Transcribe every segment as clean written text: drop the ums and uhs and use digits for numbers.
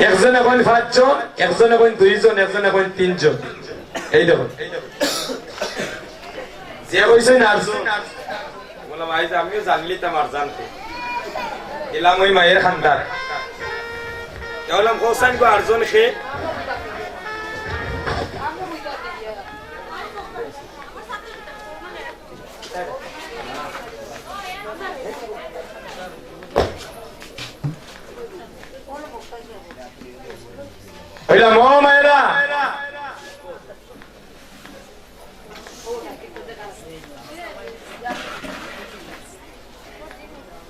একজনে কইন 5 জন, একজনে কইন 2 জন, একজনে কইন 3 জন। এই দেখো যে কইছেন আরজন বলা ভাই আমিও জানলি তোমার জানতে এলাম ওই মায়ের খানদার এলাম কোসান গো আরজন খে হইলাম ও মায়েরা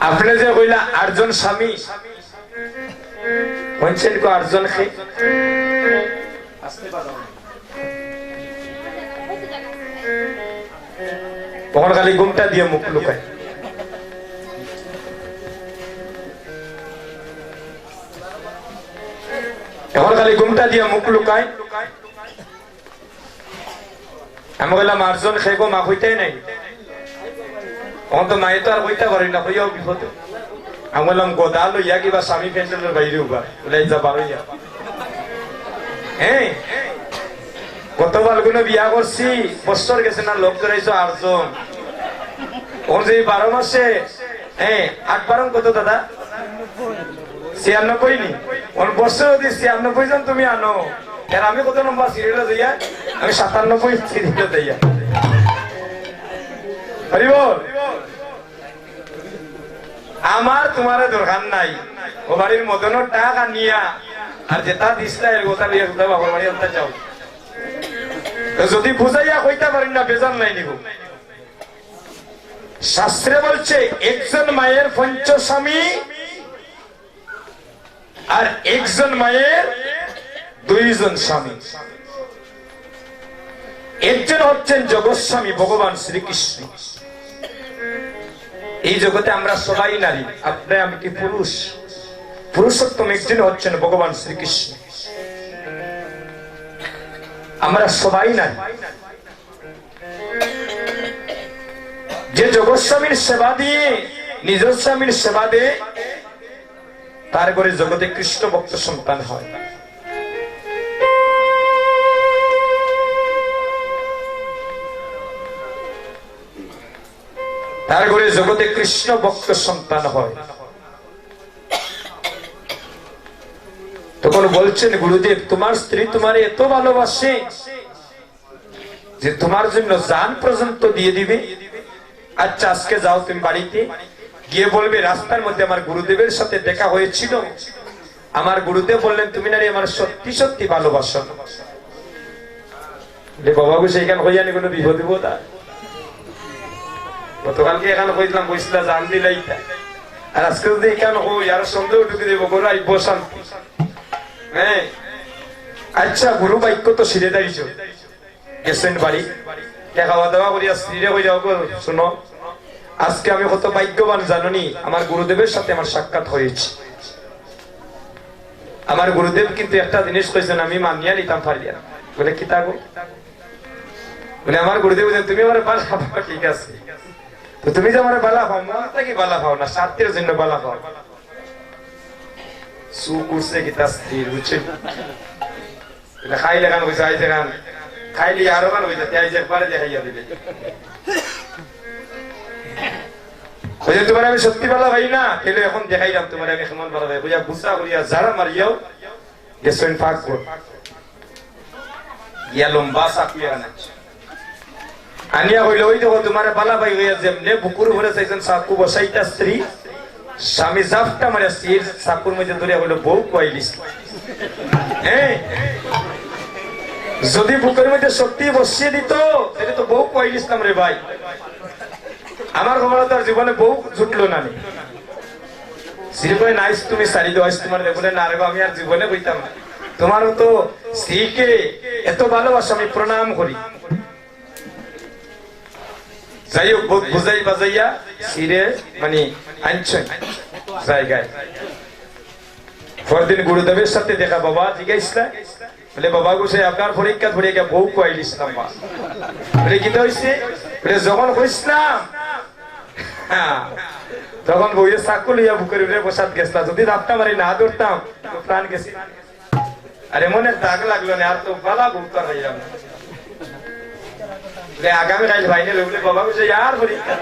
আপনি যে কইলা 8 জন স্বামী কোনছেন কো 8 জন খে আসতে পারো তখন খালি ঘুমটা দিয়ে মুখ লুকায় এখন খালি ঘুমটা দিয়ে মুখ লুকায় আমি বললাম 8 জন খেয়ে গো মা হইতেই নাই তখন তো মায়ে তো আর হইতে পারি না হইয়াও বিপদ আমি বললাম গোদা লইয়া কিবা স্বামী পেন্ডেলের বাইরে উবা ওলাই যা পারইয়া হ্যাঁ গতকাল কোনো বিয়া করছি বছর গেছে না লোক করাইছো 8 জন ওর যে 12 মাসে হ্যাঁ 8 12 কত দাদা 96 নি ওর বছর যদি 96 জন তুমি আনো আর আমি কত নম্বর সিরিয়ালে যাইয়া আমি 97 সিরিয়ালে যাইয়া হরিবল আমার তোমার দরকার নাই ও বাড়ির মদনের টাকা নিয়া আর যেটা দিসলা এর কথা লিয়া কথা বাবার বাড়ি আনতে চাও যদি বুঝাইয়া কইতে পারি না বেজান নাই নিগো শাস্ত্রে বলছে একজন মায়ের 5 স্বামী আর একজন মায়ের 2 জন স্বামী একজন হচ্ছেন জগৎস্বামী ভগবান শ্রীকৃষ্ণ এই জগতে আমরা সবাই নারী আপনি আমি কি পুরুষ পুরুষোত্তম একজন হচ্ছেন ভগবান শ্রীকৃষ্ণ আমরা সবাই নারী যে জগৎস্বামীর সেবা দিয়ে নিজের স্বামীর সেবা দিয়ে তার ঘরে জগতে কৃষ্ণ ভক্ত সন্তান হয় তার ঘরে জগতে কৃষ্ণ ভক্ত সন্তান হয় তখন বলছেন গুরুদেব তোমার স্ত্রী তোমারে এত ভালোবাসে যে তোমার জন্য জান পর্যন্ত দিয়ে দিবে আচ্ছা আজকে যাও তুমি বাড়িতে গিয়ে বলবে রাস্তার মধ্যে আমার গুরুদেবের সাথে দেখা হয়েছিল আমার গুরুদেব বললেন তুমি নারী আমার সত্যি সত্যি ভালোবাসো বাবাবু সেইখান হইয়া নি কোনো বিপদ দিব তা গতকালকে এখানে কইলাম বইছিলা জান দিলাইতা আর আজকে যদি এখানে হই আর সন্দেহ ঢুকে দেবো গোড়াই বসান্তি হ্যাঁ আচ্ছা গুরু বাক্য তো সিরে দাঁড়িয়েছ গেছেন বাড়ি খাওয়া দাওয়া করিয়া স্ত্রীরে হয়ে যাও শোনো আজকে আমি কত ভাগ্যবান জানুনি আমার গুরুদেবের সাথে আমার সাক্ষাৎ হয়েছে আমার গুরুদেব কিন্তু একটা জিনিস কইছেন আমি মানিয়া নিতাম পারিয়া বলে কি তা গো বলে আমার গুরুদেব তুমি আমার বালা পাও ঠিক আছে তো তুমি যে আমার বালা পাও মন থেকে বালা পাও না স্বার্থের জন্য বালা পাও সু কুরসে কি তা স্থির বুঝছে খাইলে গান কইছে আইছে গান খাইলি আরো গান হইছে তাই যে পারে দেখাইয়া দিলে ওই তোমার আমি সত্যি বলা ভাই না তাহলে এখন দেখাইলাম তোমার আমি কেমন বলা ভাই বুঝা গুসা করিয়া যারা মারিয়াও গেছেন ফাঁক কর ইয়া লম্বা সাকুয়া না আনিয়া হইল ওই দেখো তোমার বালা ভাই হইয়া যেমনে বুকুর ভরে চাইছেন সাকু বসাইতা স্ত্রী স্বামী জাফটা মারে স্ত্রীর সাকুর মধ্যে ধরে হইল বউ কইলিস হ্যাঁ যদি বুকের মধ্যে শক্তি বসিয়ে দিত তাহলে তো বউ কইলিস নাম রে ভাই আমার খবর তো জীবনে বউ জুটলো না শ্রীকয় নাইস তুমি সারি দো তোমার বলে না রে আমি আর জীবনে বইতাম না তোমারও তো স্ত্রীকে এত ভালোবাসা আমি প্রণাম করি যাই হোক বুঝাই বাজাইয়া সিরে মানে আনছেন জায়গায় পরদিন গুরুদেবের সাথে দেখা বাবা জিজ্ঞাসা বলে বাবা গোসাই আপনার পরীক্ষা ধরে গিয়ে বউ কইল ইসলাম বলে কি হয়েছে বলে যখন হইছিলাম তখন বইয়ে চাকু লইয়া বুকের উপরে বসাত গেছিলাম যদি রাতটা মারি না ধরতাম প্রাণ গেছি আরে মনে দাগ লাগলো না আর তো বালা ভুলতে পারলাম না আগামী কাল ফাইনাল বলে বাবা বলছে আর পরীক্ষা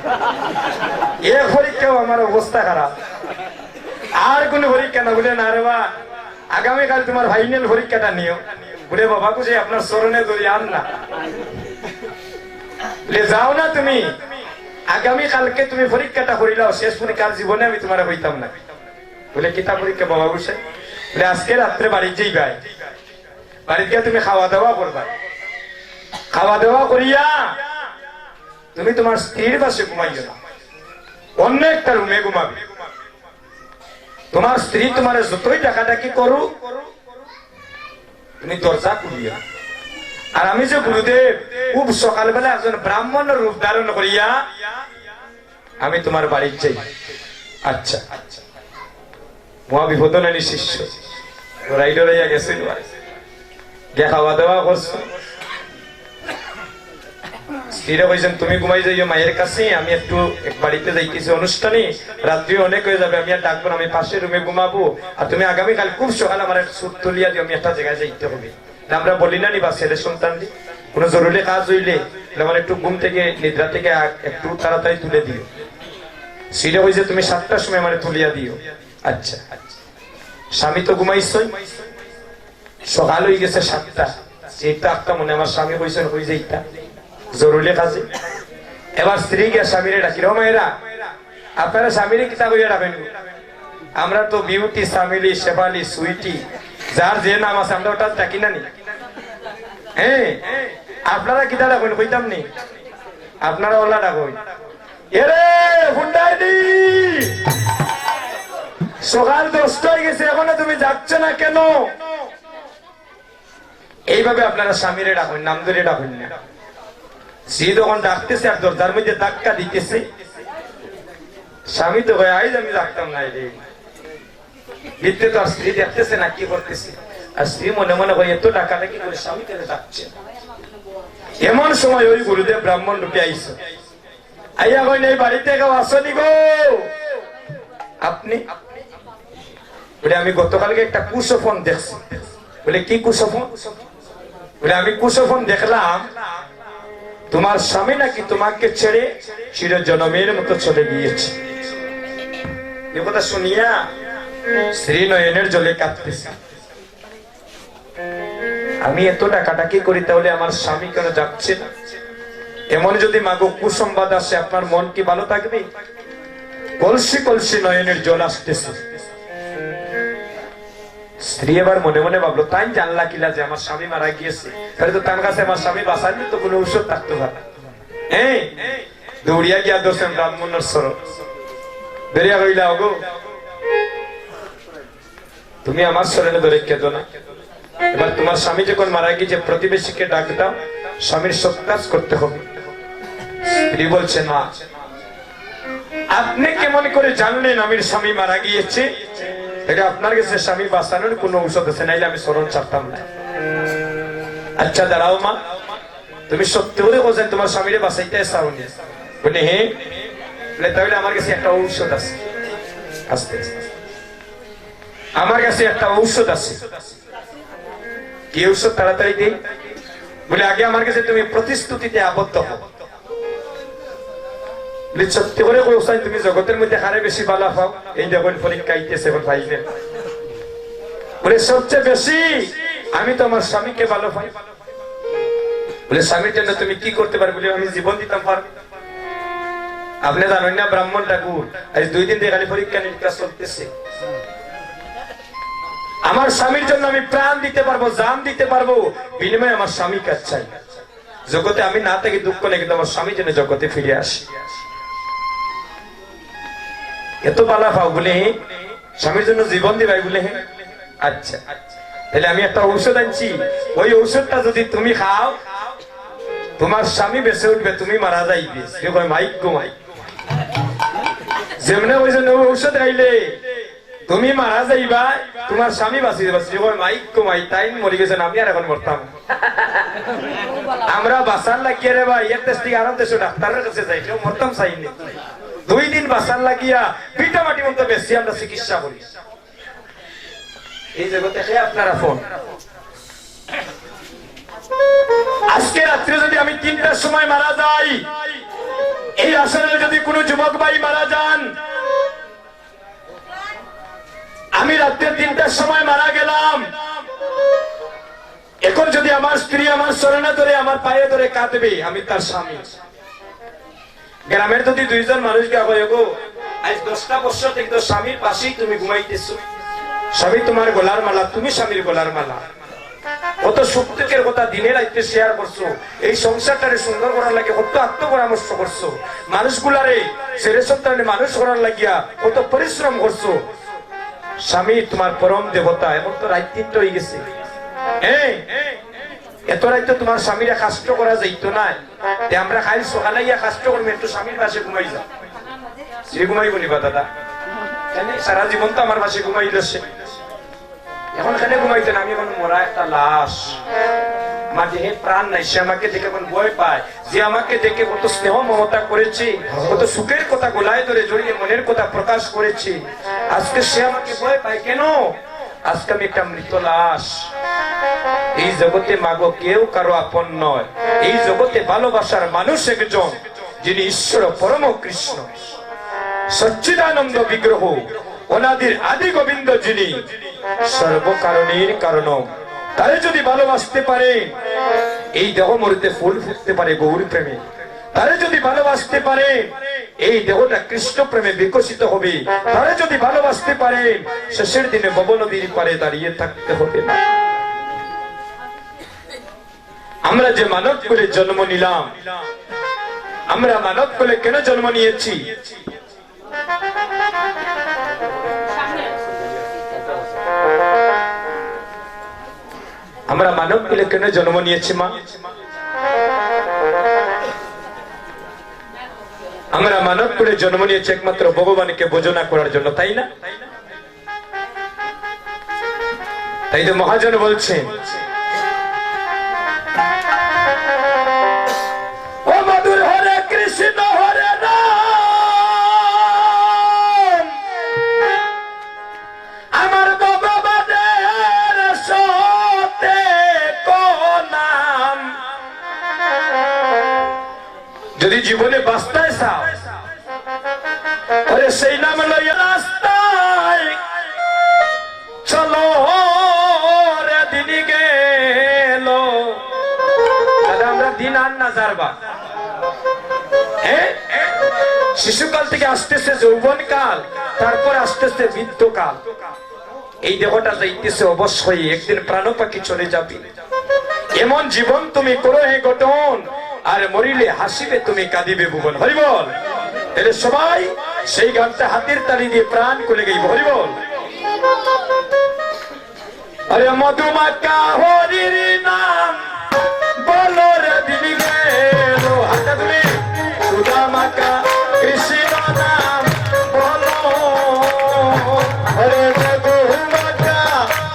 এ পরীক্ষাও আমার অবস্থা খারাপ আর কোন পরীক্ষা না বলে না রে বা আগামীকাল তোমার ফাইনাল পরীক্ষাটা নিও বলে বাবা বলছে আপনার স্মরণে ধরি আন না যাও না তুমি আগামী কালকে তুমি পরীক্ষাটা করিলাও শেষ পরীক্ষার জীবনে আমি তোমার হইতাম না বলে কিতা পরীক্ষা বাবা বসে বলে আজকে রাত্রে বাড়ি যাইবাই বাড়িতে গিয়ে তুমি খাওয়া দাওয়া করবা খাওয়া দাওয়া করিয়া তুমি তোমার স্ত্রীর পাশে ঘুমাইও না অন্য একটা রুমে ঘুমাবে তোমার স্ত্রী তোমার যতই ডাকাডাকি করু তুমি দরজা খুলিয়া আর আমি যে গুরুদেব খুব সকালবেলা একজন ব্রাহ্মণ রূপ ধারণ করিয়া আমি তোমার বাড়ি যাই আচ্ছা মহাবিপদনী শিষ্য রাইডরাইয়া গেছিল গিয়া খাওয়া দাওয়া করছো স্ত্রীরা কইছেন তুমি ঘুমাই যাইও মায়ের কাছে আমি একটু বাড়িতে যাইতেছি অনুষ্ঠানে রাত্রি অনেক হয়ে যাবে আমি আর ডাকবো আমি পাশের রুমে ঘুমাবো আর তুমি আগামীকাল খুব সকাল আমার একটা সুট তুলিয়া দিও আমি একটা জায়গায় যাইতে হবে আমরা বলি না নি বা ছেলে সন্তান দি কোনো জরুরি কাজ হইলে আমার একটু ঘুম থেকে নিদ্রা থেকে একটু তাড়াতাড়ি তুলে দিও স্ত্রীরা কইছে তুমি 7টার সময় আমার তুলিয়া দিও আচ্ছা স্বামী তো ঘুমাইছই সকাল হয়ে গেছে 7টা সেটা একটা মনে আমার স্বামী কইছেন হই যাইতা জরুরি কাজে এবার স্ত্রী গিয়া স্বামীরে ডাকি ও মায়েরা আপনারা স্বামীরে কিতা কইয়া ডাকেন আমরা তো বিউটি স্বামীলি শেফালি সুইটি যার যে নাম আছে আমরা ওটা ডাকি না নি হ্যাঁ আপনারা কিতা ডাকেন কইতাম নি আপনারা ওলা ডাকই এরে হুন্ডাইনি সকাল 10টা হয়ে গেছে এখনো তুমি যাচ্ছ না কেন এইভাবে আপনারা স্বামীরে ডাকেন নাম ধরে ডাকেন না সে যখন ডাকতেছে আর দরজার মধ্যে ধাক্কা দিতেছে স্বামী তো ভাই আইজ আমি ডাকতাম না রে দিতে তো আর স্ত্রী দেখতেছে না কি করতেছে আর স্ত্রী মনে মনে হয় এত টাকাটা কি করে স্বামী কেন ডাকছে এমন সময় ওই গুরুদেব ব্রাহ্মণ রূপে আইসো আইয়া কই নেই বাড়িতে কেউ আসনি গো আপনি বলে আমি গতকালকে একটা কুশফোন দেখছি বলে কি কুশফোন বলে আমি কুশফোন দেখলাম তোমার স্বামী নাকি তোমাকে ছেড়ে চিরজনমের মতো চলে গিয়েছে এ কথা শুনিয়া শ্রী নয়নের জলে কাঁদতেছে আমি এত টাকাটাকি করি তাহলে আমার স্বামী কেন যাচ্ছে না এমন যদি মাগো কুসংবাদ আসে আপনার মন কি ভালো থাকবে কলসি কলসি নয়নের জল আসতেছে স্ত্রী এবার মনে মনে ভাবলো তাই জানলা কিলা যে আমার স্বামী মারা গিয়েছে তাহলে তো তার কাছে আমার স্বামী বাঁচানি তো কোনো ঔষধ থাকতে পারে হ্যাঁ দৌড়িয়া গিয়া দোষেন ব্রাহ্মণের স্বর বেরিয়া হইলা গো তুমি আমার শরণে ধরে কেঁদো না এবার তোমার স্বামী যখন মারা গিয়েছে প্রতিবেশীকে ডাক দাও স্বামীর সৎকাজ করতে হবে স্ত্রী বলছে না আপনি কেমন করে জানলেন আমার স্বামী মারা গিয়েছে এটা আপনার কাছে স্বামী বাঁচানোর কোনো ঔষধ আছে নাইলে আমি স্মরণ ছাড়তাম না আচ্ছা দাঁড়াও মা তুমি সত্যি করে বলছেন তোমার স্বামীরে বাঁচাইতে চাওনি বলে হ্যাঁ তাহলে আমার কাছে একটা ঔষধ আছে আস্তে আস্তে আমার কাছে একটা ঔষধ আছে কি ঔষধ তাড়াতাড়ি দিই বলে আগে আমার কাছে তুমি প্রতিশ্রুতিতে আবদ্ধ হও সত্যি করে বলছেন তুমি জগতের মধ্যে হারে বেশি ভালো পাও এই যখন পরীক্ষা আইতেছে এখন ভাইবেন বলে সবচেয়ে বেশি আমি তো আমার স্বামীকে ভালো পাই বলে স্বামীর জন্য তুমি কি করতে পারবে বলে আমি জীবন দিতাম পারবো আপনি জানেন না ব্রাহ্মণ ঠাকুর আজ 2 দিন থেকে খালি পরীক্ষা নিরীক্ষা চলতেছে আমার স্বামীর জন্য আমি প্রাণ দিতে পারবো জান দিতে পারবো বিনিময়ে আমার স্বামী কাজ চাই জগতে আমি না থাকি দুঃখ নেই কিন্তু আমার স্বামী যেন জগতে ফিরে আসে এত পালা পাও বলে স্বামীর জন্য জীবন দিবাই বলে আচ্ছা তাহলে আমি একটা ঔষধ আনছি ওই ঔষধটা যদি তুমি খাও তোমার স্বামী বেঁচে উঠবে তুমি মারা যাইবে সে কয় মাইক গো মাইক যেমনে ওই ঔষধ খাইলে তুমি মারা যাইবা তোমার স্বামী বাঁচি যাবা সে কয় মাইক গো মাইক তাই মরে গেছেন আমি আর এখন মরতাম আমরা বাঁচার লাগিয়ে রে ভাই এর দেশ থেকে আরো দেশে ডাক্তারের কাছে যাই কেউ মরতাম চাইনি 2 দিন বাঁচার লাগিয়া পিঠা মাটি মতো বেশি আমরা চিকিৎসা করি এই জগতে আপনারা ফোন আজকে রাত্রে যদি আমি 3টার সময় মারা যাই, এই আসরে যদি কোনো যুবক ভাই মারা যান, আমি রাত্রে 3টার সময় মারা গেলাম, এখন যদি আমার স্ত্রী আমার চরণে ধরে আমার পায়ে ধরে কাঁদবে, আমি তার স্বামী। গ্রামের যদি 2জন মানুষ গো আজ 10টা বছর থেকে তো স্বামীর পাশেই তুমি ঘুমাইতেছো, স্বামী তোমার গলার মালা, তুমি স্বামীর গলার মালা, কত সুখ দুঃখের কথা দিনে রাইতে শেয়ার করছো, এই সংসারটারে সুন্দর করার লাগে কত আত্মপরামর্শ করছো, মানুষগুলারে ছেলে সন্তানে মানুষ করার লাগিয়া কত পরিশ্রম করছো। স্বামী তোমার পরম দেবতা, এখন তো রাত 3টা হয়ে গেছে, এত রাত তোমার স্বামীরা কষ্ট করা যাইতো না, আমরা খাই সকালে গিয়া কষ্ট করবো, একটু স্বামীর পাশে ঘুমাই যাও, সে ঘুমাইব নিবা দাদা, সারা জীবন তো আমার পাশে ঘুমাই যাচ্ছে, এখন এখানে ঘুমাইতে না, আমি এখন মরা একটা লাশ, আমার দেহে প্রাণ নাই, সে আমাকে দেখে এখন ভয় পায়, যে আমাকে দেখে কত স্নেহ মমতা করেছে, কত সুখের কথা গোলায় ধরে জড়িয়ে মনের কথা প্রকাশ করেছে, আজকে সে আমাকে ভয় পায় কেন? আজকে আমি একটা মৃত লাশ। এই জগতে মাগো কেউ কারো আপন নয়, এই জগতে ভালোবাসার মানুষ একজন, যিনি ঈশ্বর পরম কৃষ্ণ সচ্চিদানন্দ বিগ্রহ, অনাদির আদি গোবিন্দ, যিনি সর্বকারণের কারণ। তারে যদি ভালোবাসতে পারে, এই দেহ মরিতে ফুল ফুটতে পারে গৌর প্রেমে, তারে যদি ভালোবাসতে পারে, এই দেহটা কৃষ্ণ প্রেমে বিকশিত হবে, তারে যদি ভালোবাসতে পারে, শেষের দিনে ভব নদীর পারে দাঁড়িয়ে থাকতে হবে না। আমরা যে মানব কুলে জন্ম নিলাম, আমরা মানব কুলে কেন জন্ম নিয়েছি? আমরা মানব কুলে কেন জন্ম নিয়েছি মা? আমরা মানব কুলে জন্ম নিয়েছি একমাত্র ভগবানকে ভজনা করার জন্য, তাই না? তাই তো মহাজন বলছেন, ও মধুর হরে কৃষ্ণ হরে রাম, আমার ভগবানের সতে নাম। যদি জীবনে বাঁচতে চাও, ওরে সেই নাম লইয়া রাস্তায় চলো রে, দিনই গেল। দাদা আমরা দিন আর না যারবা, শিশুকাল থেকে আসতেছে যৌবন কাল, তারপর আসতেছে বৃদ্ধকাল, এই দেহটা যাইতেছে অবশ্যই একদিন প্রাণ পাখি চলে যাবে। এমন জীবন তুমি করো হে গঠন, আর মরিলে হাসিবে তুমি কাঁদিবে ভুবন। হরিবল। তাহলে সবাই সেই গানটা হাতের তালি দিয়ে প্রাণ করে গাইব। হরিবল। আরে মধুমাকা হরির নাম বলো রে দিদি গেল, হাতটা তুলে সুদামাকা কৃষ্ণ নাম বলো, আরে মধুমাকা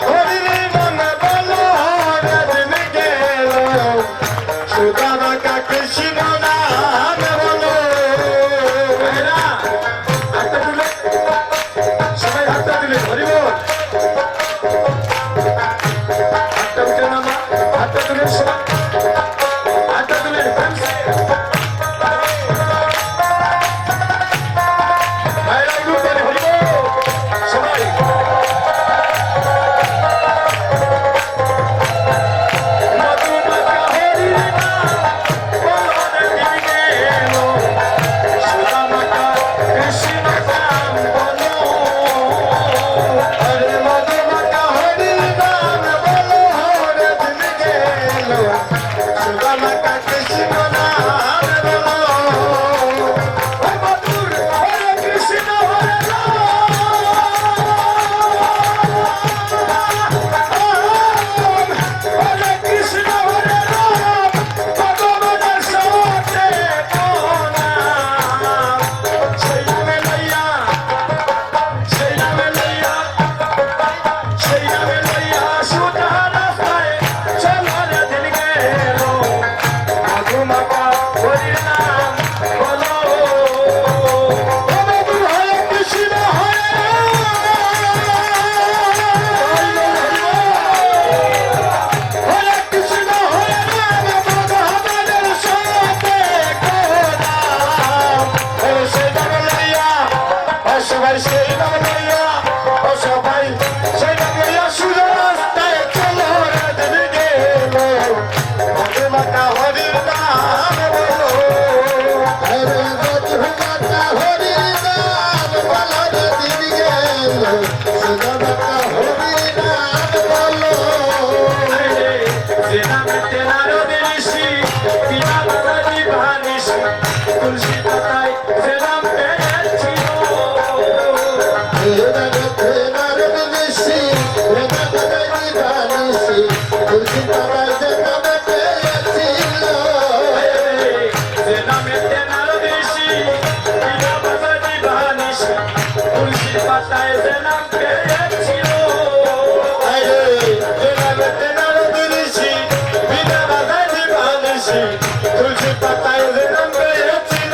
হরির নাম বলো রে দিদি গেল, সুদামাকা কৃষ্ণ নাম বলো। হাতটা তুলে সবাই হাতটা তুলে হরিবল। হাতটা উঠে নামা, হাতটা তুলে সবাই সবাই সেই নাম লইয়া ও সবাই সেই নাম লইয়া সুজা রাস্তায় চলো রাত গেল মধু মাতা হরির নাম বলো আরে মধু মাতা হরির নাম বলো দিন গেল সুজা মাতা হরির নাম বলো আরে যে নামে তেনারো দিলিসি বিনা বাবাজি ভানিসি তুলসী পাতায় যে নাম পেয়েছিল তুলসী পাতায় যে নাম পেয়েছিল যে নামে তেনারো দিলিসি বিনা বাবাজি ভানিসি তুলসী পাতায় যে নাম পেয়েছিল যে নামে তেনারো দিলিসি বিনা বাবাজি ভানিসি তুলসী পাতায় যে নাম পেয়েছিল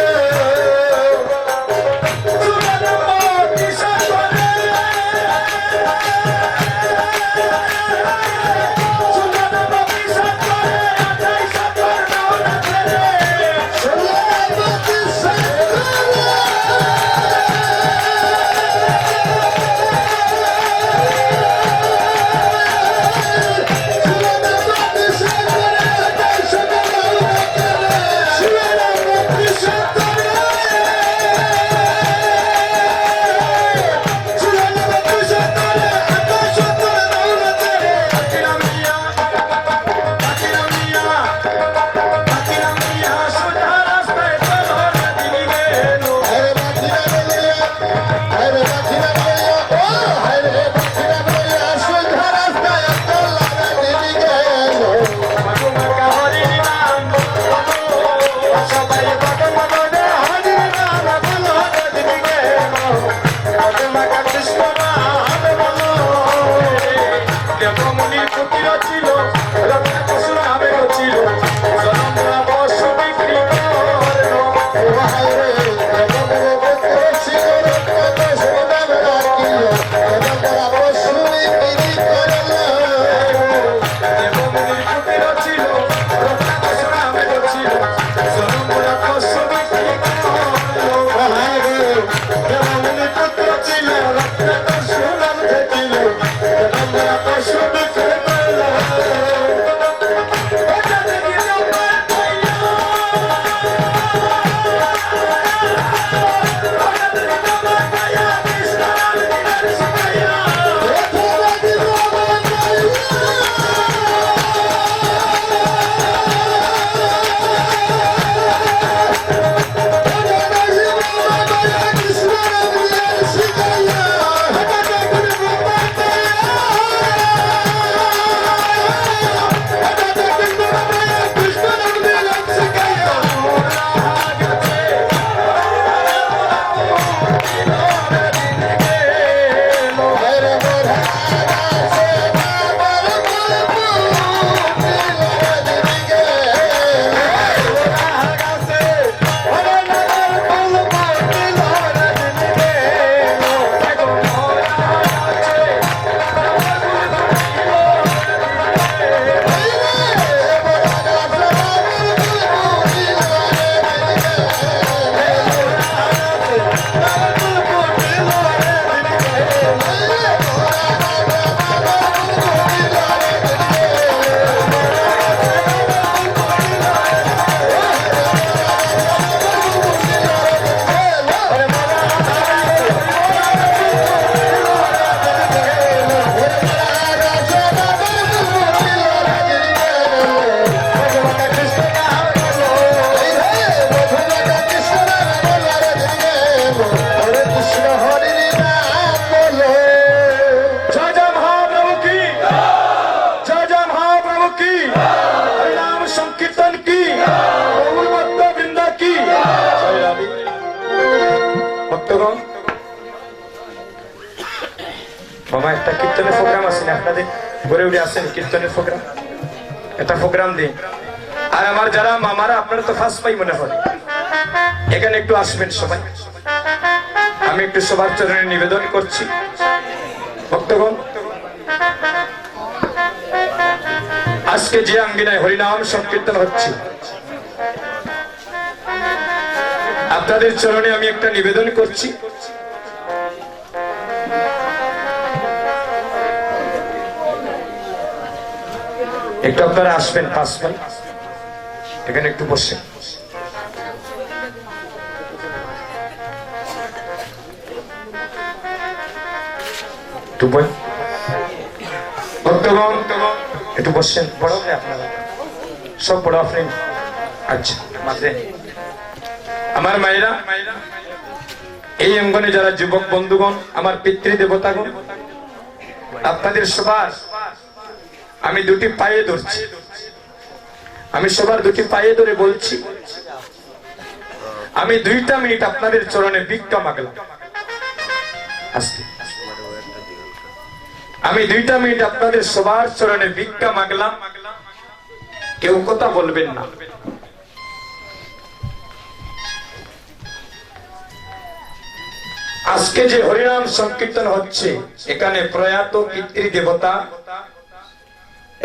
মামা একটা কীর্তনের প্রোগ্রাম আছে না আপনাদের ঘরে উঠে আসেন কীর্তনের প্রোগ্রাম একটা প্রোগ্রাম দিন আর আমার যারা মামারা আপনারা তো ফার্স্ট পাই মনে হয় এখানে একটু আসবেন সবাই আমি একটু সবার চরণে নিবেদন করছি ভক্তগণ আজকে যে আঙ্গিনায় হরিনাম সংকীর্তন হচ্ছে আপনাদের চরণে আমি একটা নিবেদন করছি একটু আপনারা আসবেন 5 ভাই, এখানে একটু বসেন। একটু বসছেন, বড় ভাই আপনারা সব বড় আপনি। আচ্ছা মাঝে আমার মায়েরা, এই অঙ্গনে যারা যুবক বন্ধুগণ, আমার পিতৃ দেবতাগণ, আপনাদের সবার আমি দুটি পায়ে ধরছি। আমি সবার দুটি পায়ে ধরে বলছি, আমি 2টা মিনিট আপনাদের চরণে ভিক্ষা মাগলাম। আমি 2টা মিনিট আপনাদের সবার চরণে ভিক্ষা মাগলাম, কেউ কথা বলবেন না। আজকে যে হরিনাম সংকীর্তন হচ্ছে, এখানে প্রয়াত পিতৃ দেবতা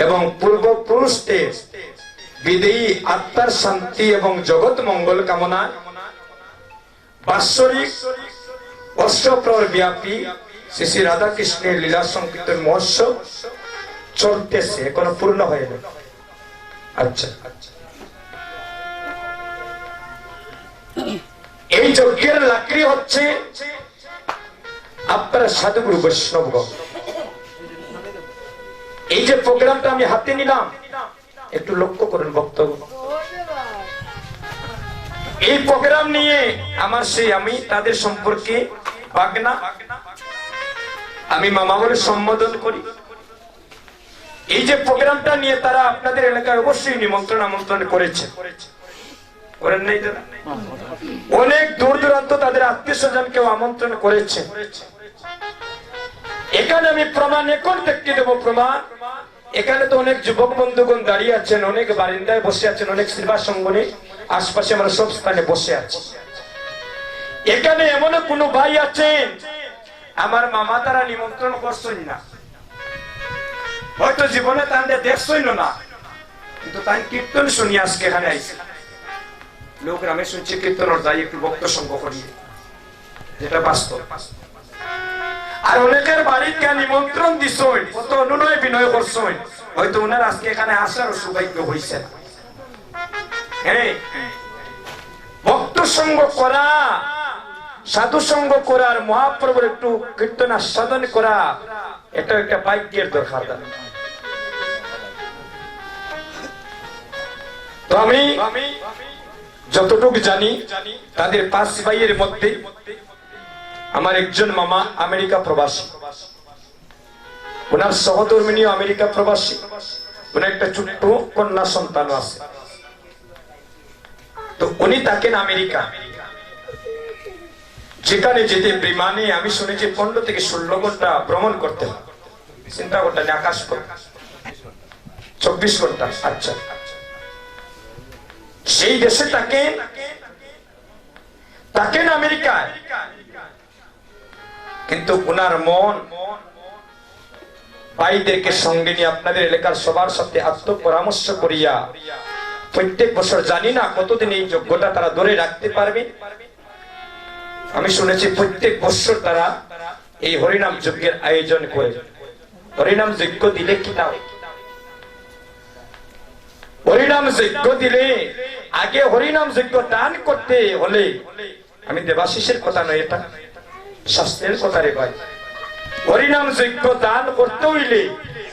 এবং পূর্বপুরুষদের বিদেয়ী আত্মার শান্তি এবং জগৎ মঙ্গল কামনা বাৎসরিক বর্ষপ্রহর ব্যাপী শ্রী শ্রী রাধা কৃষ্ণের লীলা সংকীর্তন মহোৎসব চলতেছে, এখনো পূর্ণ হয়নি। আচ্ছা, এই যজ্ঞের লাকড়ি হচ্ছে আপনার সাধুগুরু বৈষ্ণবগণ। এই যে প্রোগ্রামটা আমি হাতে নিলাম, একটু লক্ষ্য করেন বক্তব্য। এই প্রোগ্রাম নিয়ে আমার আমি তাদের সম্পর্কে বাগনা, আমি মামা বলে সম্বোধন করি। এই যে প্রোগ্রামটা নিয়ে তারা আপনাদের এলাকায় অবশ্যই নিমন্ত্রণ আমন্ত্রণ করেছে, করেন নাই তারা? অনেক দূর দূরান্ত তাদের আত্মীয় স্বজনকেও আমন্ত্রণ করেছে। এখানে আমি প্রমাণ এখন দেখতে দেবো, প্রমাণ। এখানে তো অনেক যুবক বন্ধুগণ দাঁড়িয়ে আছেন, অনেক বারিন্দায় বসে আছেন, অনেক সেবা সঙ্গনে আশপাশে আমরা সব স্থানে বসে আছি। এখানে এমন কোন ভাই আছেন আমার মামা তারা নিমন্ত্রণ করছেন না, হয়তো জীবনে তাদের দেখছেন না, কিন্তু তাই কীর্তন শুনি আজকে এখানে আইছে। লোক আমি শুনছি কীর্তন যাই একটু ভক্ত সঙ্গ করি, যেটা বাস্তব। আর অনেকের বাড়িতে নিমন্ত্রণ দিছেন, কত অনুনয় বিনয় করছেন, হয়তো ওনার আজকে এখানে আসার সৌভাগ্য হয়েছে না। হ্যাঁ, ভক্ত সঙ্গ করা, সাধু সঙ্গ করার, মহাপ্রভুর একটু কীর্তন আস্বাদন করা, এটা একটা ভাগ্যের দরকার। তো আমি যতটুকু জানি, তাদের 5 ভাইয়ের মধ্যে আমার একজন মামা আমেরিকা প্রবাসী, ওনার সহধর্মিনী আমেরিকা প্রবাসী, ওনার একটা ছোট্ট কন্যা সন্তান আছে। তো উনি থাকেন আমেরিকা, যেখানে যেতে বিমানে আমি শুনেছি 15 থেকে 16 ঘন্টা ভ্রমণ করতে হয়। চিন্তা করতেন আকাশ পথ 24 ঘন্টা। আচ্ছা, সেই দেশে থাকেন আমেরিকায়, কিন্তু ওনার মন ভাইদেরকে সঙ্গে নিয়ে আপনাদের এলাকার সবার সাথে আত্মপরামর্শ করিয়া প্রত্যেক বছর, জানি না কতদিন এই যজ্ঞটা তারা ধরে রাখতে পারবে। আমি শুনেছি প্রত্যেক বছর তারা এই হরিনাম যজ্ঞের আয়োজন করে। হরিনাম যজ্ঞ দিলে কি না, হরিনাম যজ্ঞ দিলে আগে হরিনাম যজ্ঞ দান করতে হলে, আমি দেবাশিসের কথা নয়, এটা শাস্ত্রের কথা রে ভাই। হরিনাম যজ্ঞ দান করতে হইলে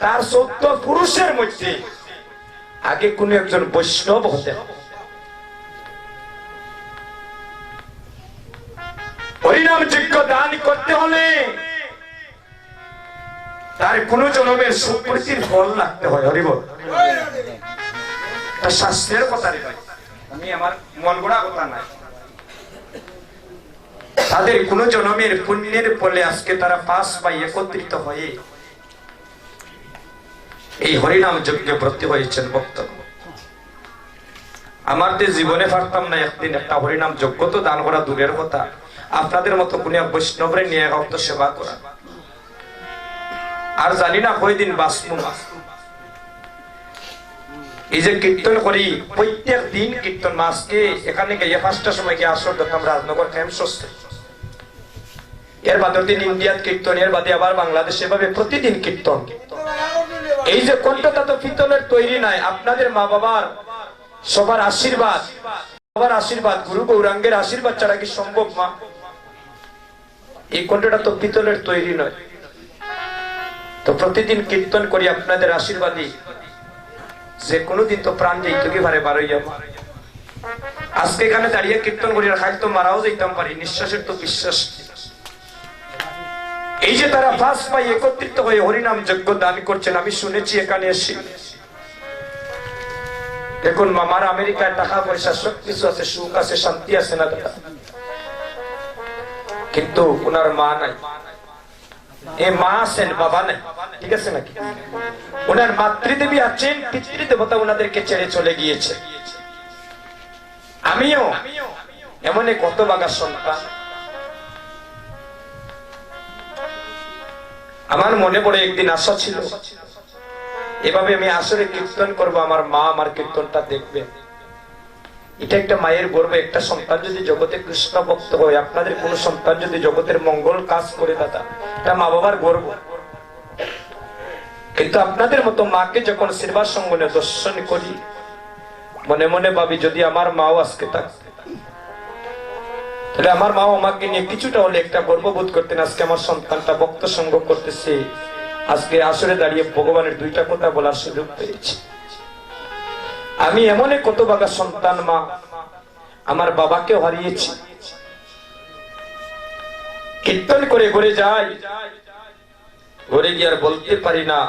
তার 14 পুরুষের মধ্যে আগে কোন একজন বৈষ্ণব হতে হবে। হরিনাম যজ্ঞ দান করতে হলে তার কোন জন্মের সুপ্রীতির ফল লাগতে হয়। হরিবল, শাস্ত্রের কথা রে ভাই, আমি আমার মন গড়া কথা নাই। তাদের কোন জন্মের পুণ্যের ফলে আজকে তারা 5 ভাই একত্রিত হয়ে এই হরিনাম যজ্ঞে ব্রতী হয়েছেন। ভক্ত আমাদের জীবনে পারতাম না একদিন একটা হরিনাম যজ্ঞ তো দান করা দূরের কথা, আপনাদের মতো কোন বৈষ্ণবরে নিয়ে ভক্ত সেবা করা। আর জানি না কয়দিন বাঁচবো। এই যে কীর্তন করি প্রত্যেক দিন কীর্তন, মাসকে এখানে গিয়ে 5টার সময় গিয়ে আসর দেখলাম রাজনগর ক্যাম্পসে, এর বাদে দিন ইন্ডিয়াত কীর্তন, এর বাদে আবার বাংলাদেশে, এভাবে প্রতিদিন কীর্তন। এই যে কণ্ঠটা তো পিতলের তৈরি নাই, আপনাদের মা বাবার সবার আশীর্বাদ, সবার আশীর্বাদ, গুরু গৌরাঙ্গের আশীর্বাদ ছাড়া কি সম্ভব মা? এই কণ্ঠটা তো পিতলের তৈরি নয়। তো প্রতিদিন কীর্তন করি আপনাদের আশীর্বাদী, যে কোনোদিন তো প্রাণ যাইতো কি ভারে বার হইয়া। আজকে এখানে দাঁড়িয়ে কীর্তন করি, আর তো মারাও যাইতাম পারি, নিঃশ্বাসের তো বিশ্বাস। এই যে তারা ফাঁস পাই একত্রিত হয়ে হরিনাম যজ্ঞ দান করছেন, আমি শুনেছি এখানে এসে। দেখুন মামার আমেরিকায় টাকা পয়সা সব কিছু আছে, সুখ আছে, শান্তি আছে না দাদা, কিন্তু ওনার মা নাই। এ মা আছেন, বাবা নাই, ঠিক আছে নাকি? ওনার মাতৃদেবী আছেন, পিতৃদেবতা ওনাদেরকে ছেড়ে চলে গিয়েছে। আমিও এমন কত বাগা সন্তান। আমার মনে পড়ে একদিন আশা ছিল, এভাবে আমি আসরে কীর্তন করব, আমার মা আমার কীর্তনটা দেখবে। এটা একটা মায়ের গর্ব। একটা সন্তান যদি জগতে কৃষ্ণ ভক্ত হয়, আপনাদের কোন সন্তান যদি জগতের মঙ্গল কাজ করে দাদা, এটা মা বাবার গর্ব। কিন্তু আপনাদের মতো মাকে যখন সেবা সঙ্গনে দর্শন করি, মনে মনে ভাবি যদি আমার মাও আজকে থাকতো, তাহলে আমার মাও আমাকে নিয়ে কিছুটা হলে একটা গর্ববোধ করতেন। আজকে আমার সন্তানটা ভক্ত সঙ্গ করতেছে, আজকে আসরে দাঁড়িয়ে ভগবানের দুইটা কথা বলার সুযোগ পেয়েছি। আমি এমন কত বাগা সন্তান মা, আমার বাবাকেও হারিয়েছি। কীর্তন করে ঘরে যাই, ঘরে গিয়ে আর বলতে পারি না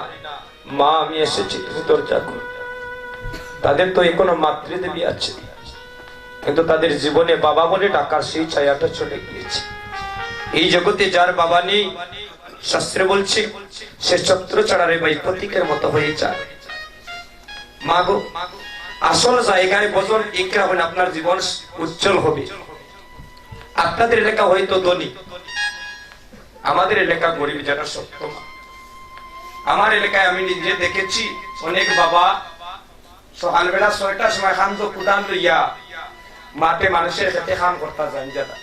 মা আমি এসেছি, তুমি দরজা খোলো। তাদের তো এখনো মাতৃদেবী আছে, কিন্তু তাদের জীবনে বাবা বলে ডাকার সেই ছায়াটা চলে গিয়েছে। এই জগতে যার বাবা নেই, শাস্ত্রে বলছে সে ছত্র ছাড়ারে ভাই প্রতীকের মতো হয়ে যায়। মাগো, আসল জায়গায় বজন ঠিক রাখবেন, আপনার জীবন উজ্জ্বল হবে। আপনাদের এলাকা হয়তো ধনী, আমাদের এলাকা গরিব, যেটা সত্য। আমার এলাকায় আমি নিজে দেখেছি অনেক বাবা সকালবেলা ৬টার সময় খান তো কুদান লইয়া মাঠে মানুষের খেতে খান করতে যান, যেটা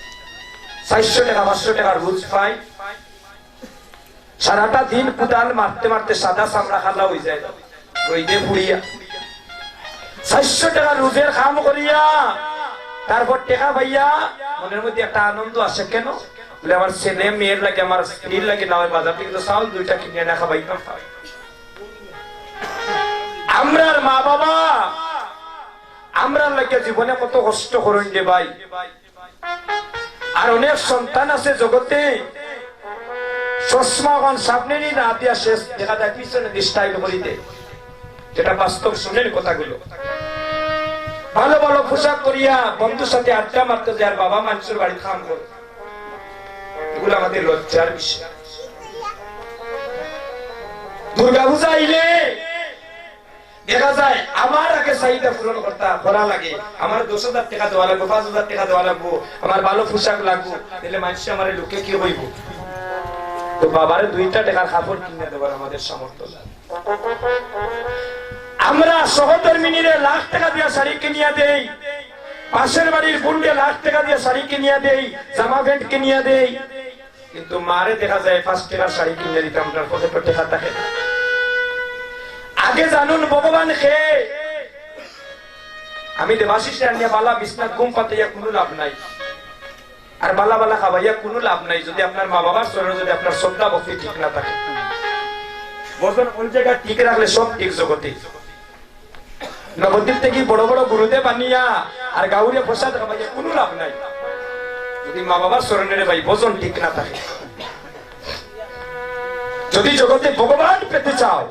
৪০০ টাকা ৫০০ টাকা রোজ পাই। সারাটা দিন কুদাল মারতে মারতে সাদা চামড়া খালা হয়ে যায়, রইদে পুড়িয়া। ৪০০ টাকা রোজের কাম করিয়া তারপর টাকা পাইয়া মনের মধ্যে একটা আনন্দ আসে। কেন বলে আমার ছেলে মেয়ের লাগে, আমার স্ত্রীর লাগে না, ওই বাজার থেকে চাউল 2টা কিনে না খাবাইতাম। আমরার মা বাবা আমরার লাগে জীবনে কত কষ্ট করেন যে ভাই। আর অনেক সন্তান আছে জগতে, চশমা সামনে নিয়ে না দিয়া শেষ দেখা যায় পিছনে স্টাইল করিতে, যেটা বাস্তব। শুনেন কথাগুলো, ভালো ভালো পোশাক করিয়া বন্ধুর সাথে আড্ডা মারতে যায়, আর বাবা মানুষের বাড়ি খান করে। এগুলো আমাদের লজ্জার বিষয়। দুর্গা পূজা আইলে দেখা যায় আমার আগে চাহিদা পূরণ করা লাগে, আমার ১০,০০০ টাকা দেওয়া লাগবো, ৫,০০০ টাকা দেওয়া লাগবো, আমার ভালো পোশাক লাগবো, তাহলে মানুষ আমার লোকে কি হইব? তো বাবারে 2টা টাকার কাপড় কিনে দেওয়ার আমাদের সামর্থ্য। আমরা সহধর্মিনীরে লাখ টাকা দিয়ে শাড়ি কিনিয়া দেই, পাশের বাড়ির বোনকে লাখ টাকা দিয়ে শাড়ি কিনিয়া দেই, জামা প্যান্ট কিনিয়া দেই, কিন্তু মারে দেখা যায় 5 টাকার শাড়ি কিনে দিতাম, আপনার পকেটে টাকা থাকে না। আগে জানুন ভগবান খে। আমি দেবাশিস নিয়ে বালা বিছনাত ঘুম পাতাইয়া কোনো লাভ নাই, আর বালা বালা খাবাইয়া কোনো লাভ নাই, যদি আপনার মা বাবার চরণে যদি আপনার শ্রদ্ধা ভক্তি ঠিক না থাকে। বজন কোন জায়গায় ঠিক রাখলে সব ঠিক জগতে। নবদ্বীপ থেকে বড় বড় গুরুদেব বানিয়া আর গাউরিয়া প্রসাদ খাবাইয়া কোনো লাভ নাই, যদি মা বাবার চরণের ভাই বজন ঠিক না থাকে। যদি জগতে ভগবান পেতে চাও,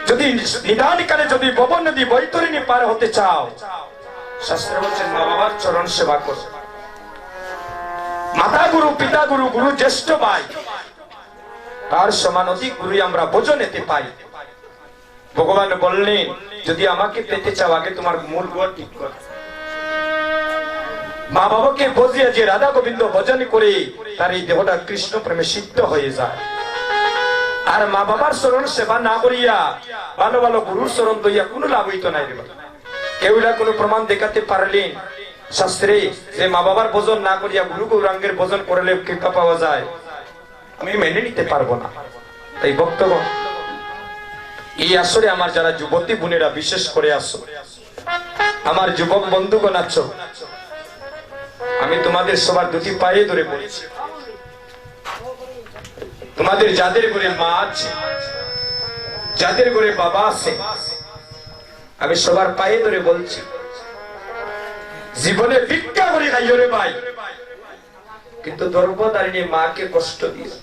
যদি নিদানকালে যদি ভবন নদী বৈতরণী পার হতে চাও, শাস্ত্র বলছেন মা বাবার চরণ সেবা করো। মাতা গুরু, পিতা গুরু, গুরু জ্যেষ্ঠ ভাই, তার সমান অধিক গুরু আমরা ভোজনেতে পাই। ভগবান বললেন যদি আমাকে পেতে চাও আগে তোমার মূল ঘর ঠিক কর। মা বাবাকে বুঝিয়ে যে রাধা গোবিন্দ ভজন করে তার এই দেহটা কৃষ্ণ প্রেমে সিদ্ধ হয়ে যায়। আর মা বাবার চরণ সেবা না করিয়া ভালো ভালো গুরুর চরণ দইয়া কোনো লাভ হইতো নাই। কেউ কোনো প্রমাণ দেখাতে পারলেন শাস্ত্রে যে মা বাবার ভোজন না করিয়া গুরু গৌরাঙ্গের ভোজন করলে কৃপা পাওয়া যায়? আমি মেনে নিতে পারবো না। তাই ভক্তগণ, এই আসরে আমার যারা যুবতী বোনেরা বিশেষ করে আসো, আমার যুবক বন্ধুগণ আছো, আমি তোমাদের সবার দুটি পায়ে ধরে বলছি, তোমাদের যাদের ঘরে মা আছে, যাদের ঘরে বাবা আছে, আমি সবার পায়ে ধরে বলছি, জীবনে ভিক্ষা করে খাইও রে ভাই, কিন্তু গর্ভধারিণী মাকে কষ্ট দিয়ে।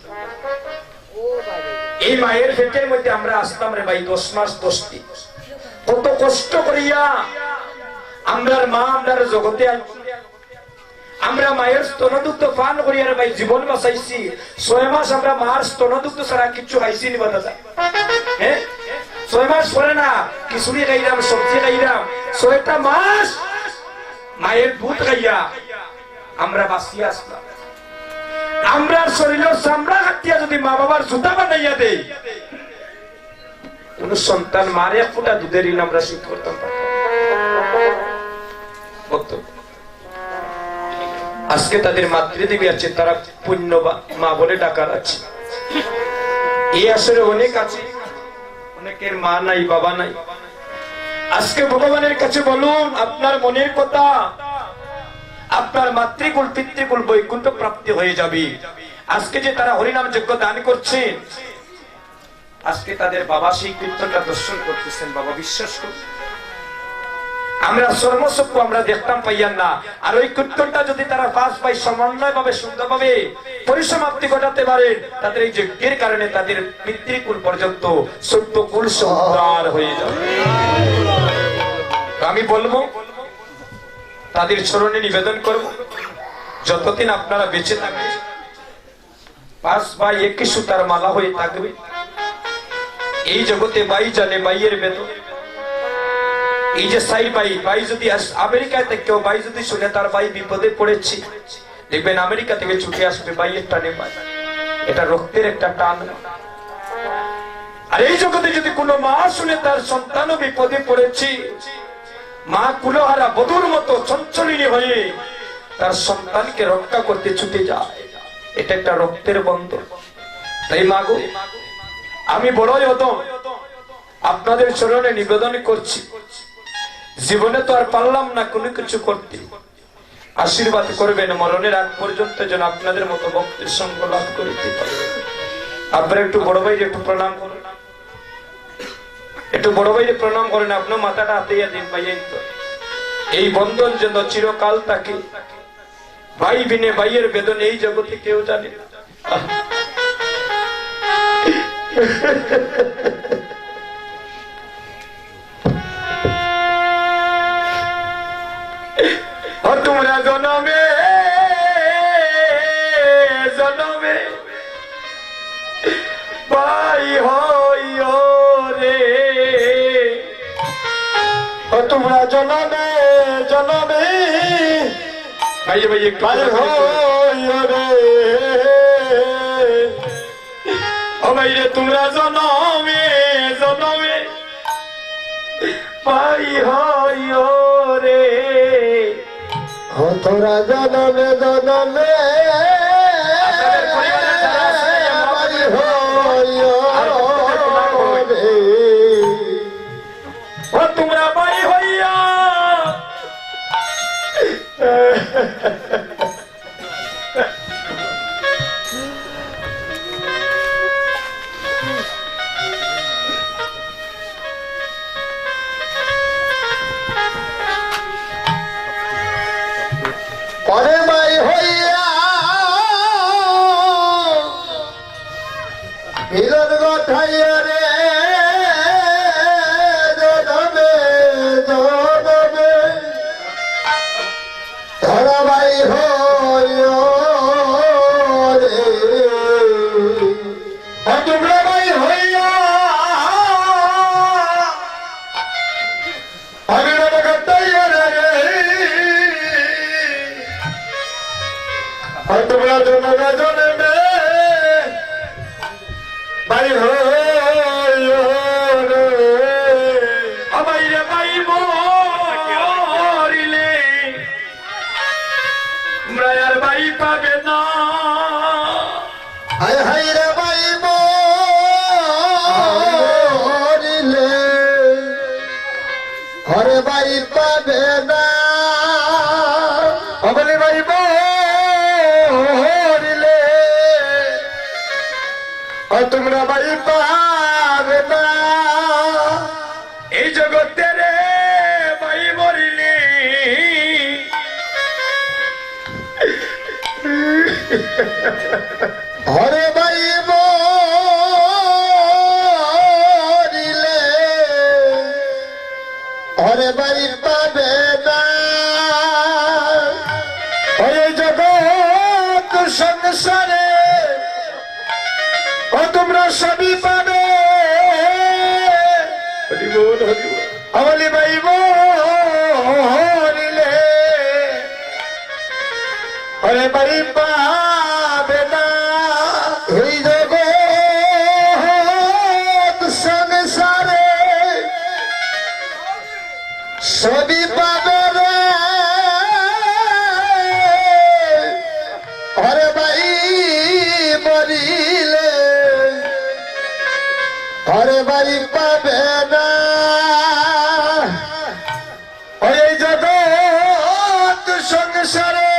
এই মায়ের পেটের মধ্যে আমরা আসতাম রে ভাই 10 মাস 10 দিন, কত কষ্ট করিয়া আমরার মা আমরার জগতে আনছি। আমরা মায়ের স্তনদুগ্ধ পান করিয়া রে ভাই জীবন বাঁচাইছি। 6 মাস আমরা মার স্তনদুগ্ধ ছাড়া কিছু খাইছি নি বাবা? হ্যাঁ, 6 মাস পরে না খিচুড়ি খাইলাম, সবজি খাইলাম, 6টা মাস মায়ের দুধ খাইয়া আমরা বাঁচিয়ে আসলাম। আমরা শরীরের চামড়া কাটিয়া যদি মা বাবার জুতা বানাইয়া দেই, কোন সন্তান মার 1 ফোঁটা দুধের ঋণ আমরা শোধ করতাম পারতাম? আজকে তাদের মাতৃদেবী আছে, তারা পুণ্যবান মা বলে ডাকার আছে। এই আসলে অনেক আছে, অনেকের মা নাই বাবা নাই। আজকে ভগবানের কাছে বলুন আপনার মনের কথা, আপনার মাতৃকুল পিতৃকুল বৈকুণ্ঠ প্রাপ্তি হয়ে যাবে। আজকে যে তারা হরিনাম যজ্ঞ দান করছেন, আজকে তাদের বাবা সেই কীর্তনটা দর্শন করতেছেন। বাবা বিশ্বাস করুন, আমরা সর্বসক্ষ আমরা দেখতাম পাইয়ান না। আর ওই কীর্তনটা যদি তারা পাস পাই সমন্বয় ভাবে সুন্দরভাবে পরিসমাপ্তি ঘটাতে পারেন, তাদের এই যজ্ঞের কারণে তাদের পিতৃকুল পর্যন্ত 14 কুল সংহার হয়ে যাবে। আমি বলবো, তাদের চরণে নিবেদন করব, যতদিন আপনারা বেঁচে থাকবে 5 ভাই একই সুতার মালা হয়ে থাকবে। এই জগতে ভাই জানে ভাইয়ের বেতন। এই যে সাই ভাই যদি আমেরিকায় থেকেও ভাই যদি শুনে তার ভাই বিপদে পড়েছি, দেখবেন আমেরিকা থেকে ছুটে আসবে ভাইয়ের টানে ভাই। এটা রক্তের একটা টান। আর এই জগতে যদি কোনো মা শুনে তার সন্তানও বিপদে পড়েছি, মা কুলহারা বধূর মতো চঞ্চলিনী হয়ে তার সন্তানকে রক্ষা করতে ছুটে যায়, এটা একটা রক্তের বন্ধন। তাই মা গো, আমি বড়ই অদম আপনাদের চরণে নিবেদন করছি, জীবনে তো আর পারলাম না কোনো কিছু করতে, আশীর্বাদ করবেন মরণের আগ পর্যন্ত যেন আপনাদের মতো ভক্তের সঙ্গ লাভ করতে পারে। আপনারা একটু বড় ভাইরে একটু প্রণাম করুন, একটু বড় ভাইরে প্রণাম করেন। আপনার মাথাটা হাতে দিন ভাইয়া। এই বন্ধন যেন চিরকাল থাকে। ভাই বিনে ভাইয়ের বেদন এই জগতে কেউ জানে না। তোমরা জনমে জনমে ভাই হইও রে, তোমরা জনমে জনমে ভাই ভাই ভাই হইও রে। ও ভাই রে, তোমরা জনমে জনমে ভাই হইও রে, তোরা জনমে জনমে তোমরা ভাই হইয়া পরে ভাই হইয়া মিলন গঠাইয়া রে, জনমে জনমে ধরা ভাই হইও রে। তোমরা ভাই হইয়া আমি গঠাইয়া রে, তোমরা জনমে জনমে ভাই হইও তোমরা ভাই পাবে না এই জগতে রে ভাই মরিলি হরে ভাই মরিলে হরে ভাই পাবে না হরে জগৎ সংসারে ও তোমরা সবই পাবে হরি বল হরি বল আমলি ভাই মরিলে হরে ভাই পাবে না এই জগৎ সংসারে সবই পাবে রে হরে ভাই মরিলে হরে ভাই পাবে না ওই জগৎ সংসারে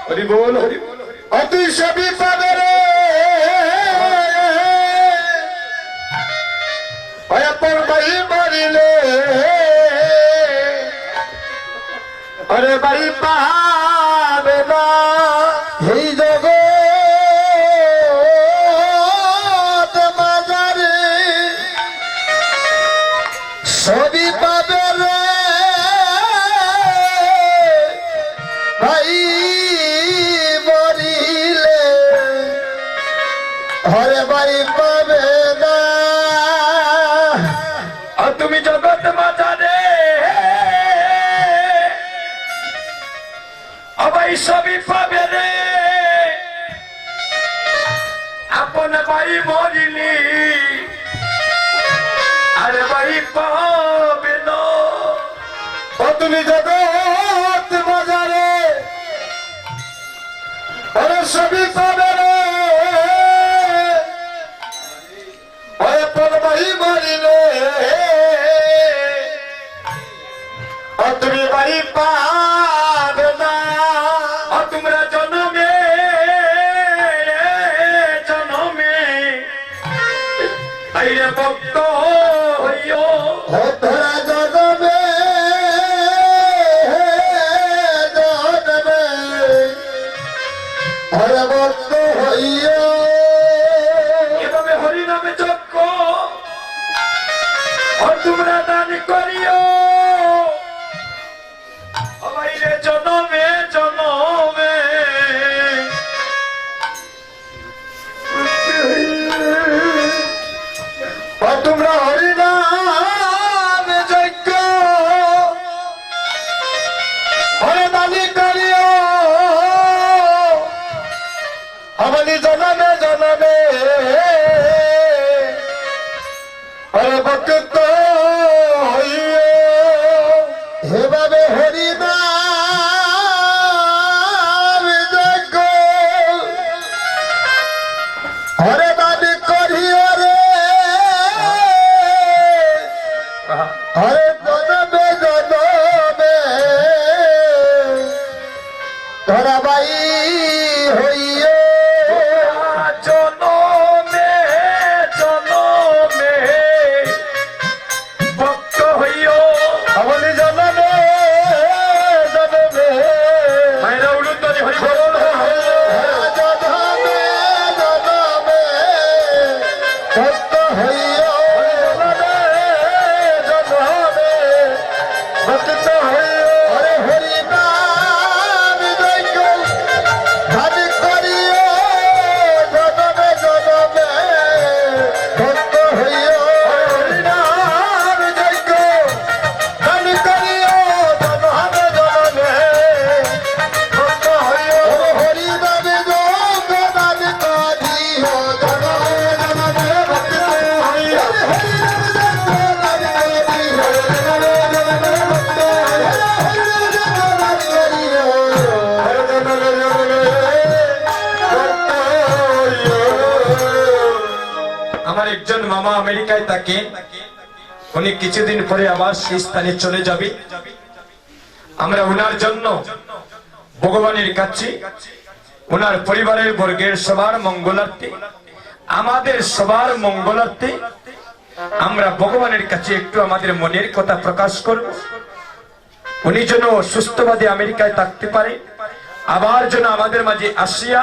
হরি বল হরি বল অতি সবই পাবে রে ওই পর ভাই মরিলে হরে ভাই পাবে না এই জগৎ বাজারে সবই পাবে রে ভাই মরিলে হরে ভাই পাবে না আর তুমি জগৎ মাঝারে ভাই সবই পাবে রে আপন ভাই মরিলি আরে ভাই পাবে না ও তুমি জগৎ বাজারে আরে সবই পাবে রে ওরে পর ভাই মরিলে আর তুমি ভাই পাবে না আর তোমরা জনমে জনমে আইরে ভক্ত হইও ও তোরা জনমে জনমে হরে ভক্ত হইও এভাবে হরি নামে যজ্ঞ আর তোমরা দান করিও আইরে জনমে জনমে ও তোমরা হরিনাম যজ্ঞ হরে দানি করিও আমানি জনমে জনমে হরে ভক্ত হইও হেভাবে হরিনাম যজ্ঞ হরে দানি করিও রে হরে জনমে জনমে ধরা ভাই হইও জনমে জনমে ভক্ত হইও আমলি জনমে জনমে মায়েরা উলুন ধরে হরি বল জনমে জনমে ভক্ত হইও জনমে ভক্ত হইও হরে হরি নাম যজ্ঞ ধান করিও জনমে জনমে ভক্ত হইও হরি নাম যজ্ঞ ধান করিও জনমে জনমে ভক্ত হইও হরি নাম যজ্ঞ ধান করিও জনমে জনমে ভক্ত হইও হরি নাম যজ্ঞ ধান করিও জনমে জনমে ভক্ত হইও হরি নাম যজ্ঞ ধান করিও হরি জনমে জনমে ভক্ত হইও আমার একজন মামা আমেরিকায় থাকে উনি কিছুদিন পরে আবার সেই স্থানে চলে যাবে আমরা উনার জন্য ভগবানের কাছে উনার পরিবারের বর্গের সবার মঙ্গলার্থে আমাদের সবার মঙ্গলার্থে আমরা ভগবানের কাছে একটু আমাদের মনের কথা প্রকাশ করব। উনি যেন সুস্থভাবে আমেরিকায় থাকতে পারে, আবার যেন আমাদের মাঝে আসিয়া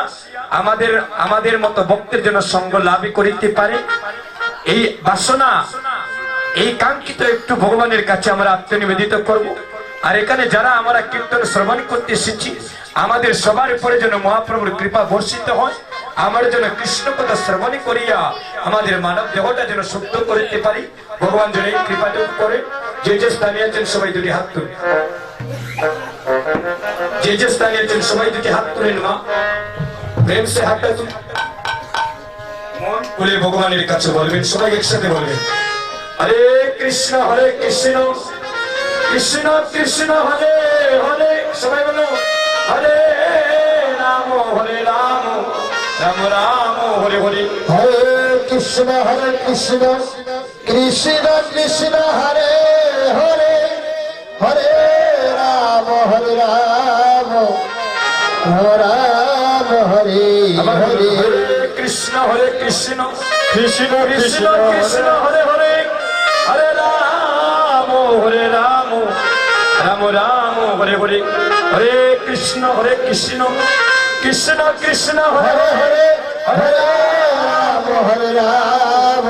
আমাদের মতো ভক্তের জন্য সঙ্গ লাভ করিতে পারে। এই বাসনা, এই কাঙ্ক্ষিত একটু ভগবানের কাছে আমরা আত্মনিবেদিত করব। আর এখানে যারা আমরা কীর্তন শ্রবণ করতে এসেছি, আমাদের সবার উপরে যেন মহাপ্রভুর কৃপা বর্ষিত হয়। আমার যেন কৃষ্ণ কথা শ্রবণ করিয়া আমাদের মানব দেহটা যেন শুদ্ধ করতে পারি। ভগবান যেন এই কৃপা করে। যে যে স্থানে আছেন সবাই দুটি হাত তুলে, যে যে স্থানে আছেন সবাই দুটি হাত তুলেন। মা প্রেম সে হাতটা তুলে মন খুলে ভগবানের কাছে বলবেন, সবাই একসাথে বলবেন, হরে কৃষ্ণ কৃষ্ণ কৃষ্ণ হরে হরে। সবাই বলো, হরে রাম রাম রাম হরে হরে। হরে কৃষ্ণ কৃষ্ণ কৃষ্ণ হরে হরে, হরে রাম রাম হরে হরে। কৃষ্ণ কৃষ্ণ কৃষ্ণ কৃষ্ণ হরে হরে, হরে রাম রাম রাম হরে হরে। হরে কৃষ্ণ কৃষ্ণ কৃষ্ণ হরে হরে, হরে রাম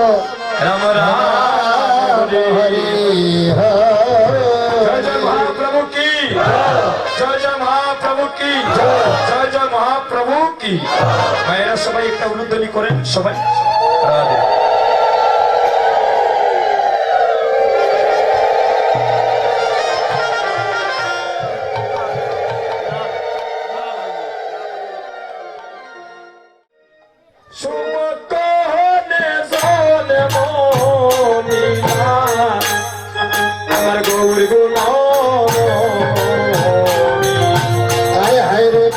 রাম রাম হরে হরে। জয় জয় মহাপ্রভু কি, জয় জয় মহাপ্রভু কি, জয় জয় মহাপ্রভু কি। মায়েরা সবাই একটা উলুধ্বনি করেন সবাই। রাধে। আমার গৌর গুণ Hare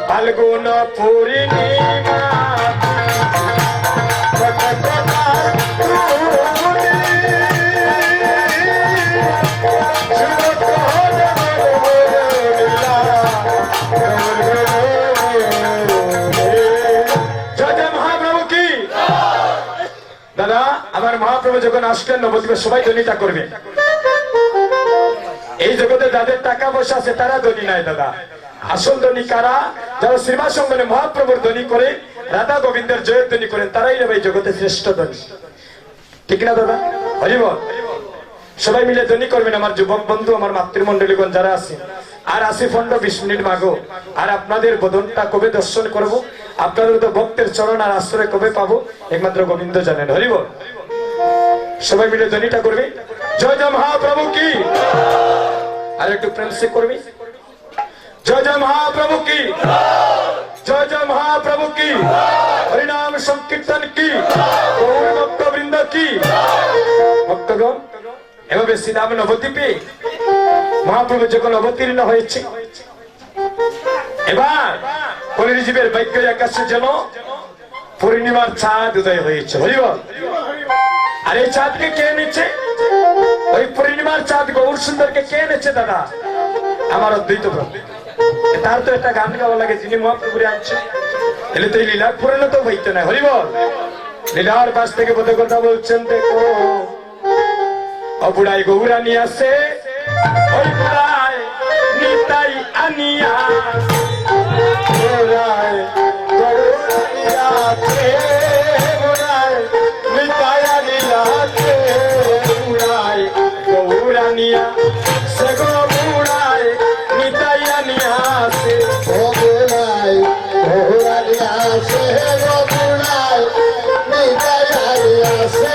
ফাল্গুন পূর্ণিমা দাদা আমার মহাপ্রভু যখন আসলেন নবদ্বীপে সবাই ধনীটা করবে। এই জগতে যাদের টাকা পয়সা আছে তারা ধনী নাই দাদা, আসল ধনী কারা? যারা শ্রীবাস সঙ্গনে মহাপ্রভুর ধনী করে, রাধা গোবিন্দের জয়ের ধনী করেন, তারাই নেবে এই জগতে শ্রেষ্ঠ ধনী, ঠিক না দাদা? হরিবল। সবাই মিলে ধনী করবেন আমার যুবক বন্ধু, আমার মাতৃমন্ডলীগণ যারা আছে। আর 80-20 মিনিট মাগো, আর আপনাদের বদনটা কবে দর্শন করব, আপনাদের তো ভক্তের চরণ আর আশ্রয় কবে পাবো, একমাত্র গোবিন্দ জানেন। হরিবল। সবাই মিলে ধনীটা করবে। জয় জয় মহাপ্রভু কি। আর একটু প্রেম সে করবি। জয় জয় মহাপ্রভু কি, জয় জয় মহাপ্রভু কি, হরিনাম সংকীর্তন কি, গৌর ভক্তবৃন্দ কি। ভক্তগণ, এভাবে শ্রীরাম নবদ্বীপে মহাপ্রভু যখন অবতীর্ণ হয়েছে, এবার কলিজীবের ভাগ্য আকাশে যেন পূর্ণিমার চাঁদ উদয় হয়েছে। হরিবল। আর এই চাঁদকে কে নিচ্ছে? ওই পূর্ণিমার চাঁদ গৌর সুন্দরকে কে নিচ্ছে দাদা? আমার অদ্বৈত প্রভু। তার তো একটা গান গাওয়া লাগে, যিনি মহাপ্রভুরে আনছে, এলে তো এই লীলার পরিণত হইতে নাই। হরিবল। লীলার পাশ থেকে বোধ কথা বলছেন, দেখো অবুড়াই গৌরা নিয়ে আসে, ওই বুড়াই নিতাই আনিয়া, বুড়াই গৌরা নিয়ে আসে, বুড়াই নিতাই আনিয়াছে, বুড়াই গৌরা নিয়া সে গো, বুড়াই নিতাই আনিয়াছে, ও বুড়াই গৌরা নিয়া সে গো, বুড়াই নিতাই আনিয়াছে।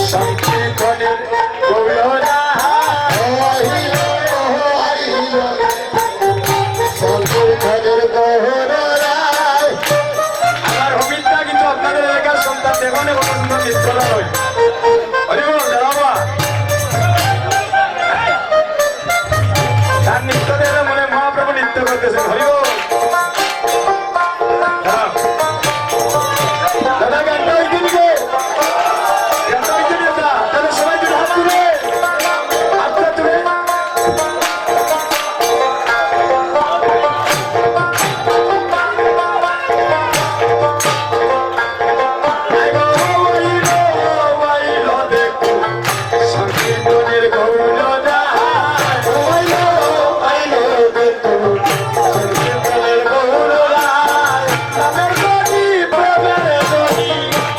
সংকীর্তনের গৌররা আমার অমিতটা কিন্তু আপনাদের এলাকার সন্তান দেখনে কোনো সুন্দর নৃত্য নয় হরিবল দাঁড়াবা তার নৃত্য দেখে মনে মহাপ্রভু নৃত্য করতেছেন হরিবল দাদা গানটা হইতে দিবে গানটা হইতে দিবে তাহলে সবাই যদি হাত তুলে হাতটা তুলে সংকীর্তনের গৌররা সংকীর্তনের গৌররা তাদের গতি প্রেমের ধ্বনি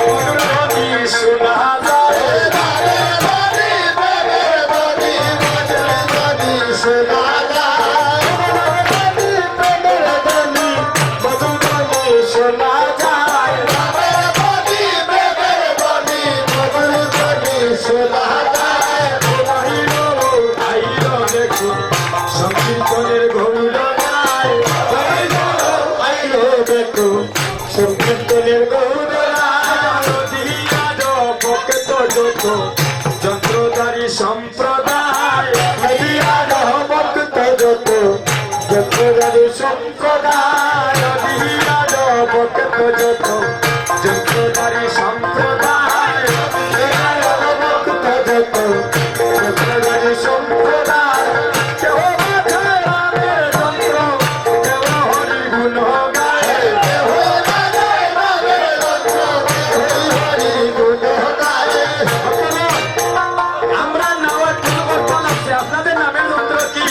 মধুর ধ্বনি শোনা যায় মধুর ধ্বনি শোনা যায় আইলো দেখুন সংকীর্তনের গৌররায় সংকীর্তনের ভক্ত যত যন্ত্রধারী সম্প্রদায় ভক্ত যত যত্রদারি সম্প্রদায় ভক্ত যত যন্ত্রধারী সম্প্রদায় ভক্ত যত যত্রদারি সম্প্রদায় কেউ বাজায় রামের যন্ত্র কেউ হরি গুণ গায় আমরা নামের পরিবর্তন আছে আপনাদের নামের যন্ত্র কি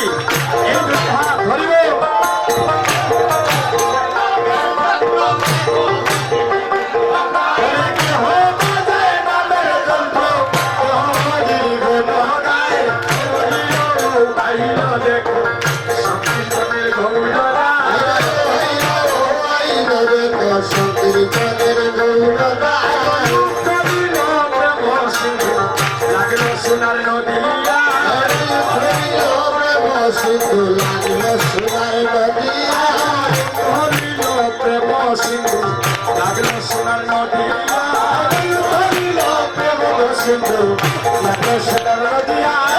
এই দুটি হাত ধরিব সংকীর্তনের গৌররা সংকীর্তনের লাগলো সোনার নদিয়া সিন্ধু লাগলো সোনার নদিয়া হরিল প্রেম সিন্ধু লাগলো সোনার নদিয়া প্রেম সিন্ধু লাগলো সোনার নদিয়া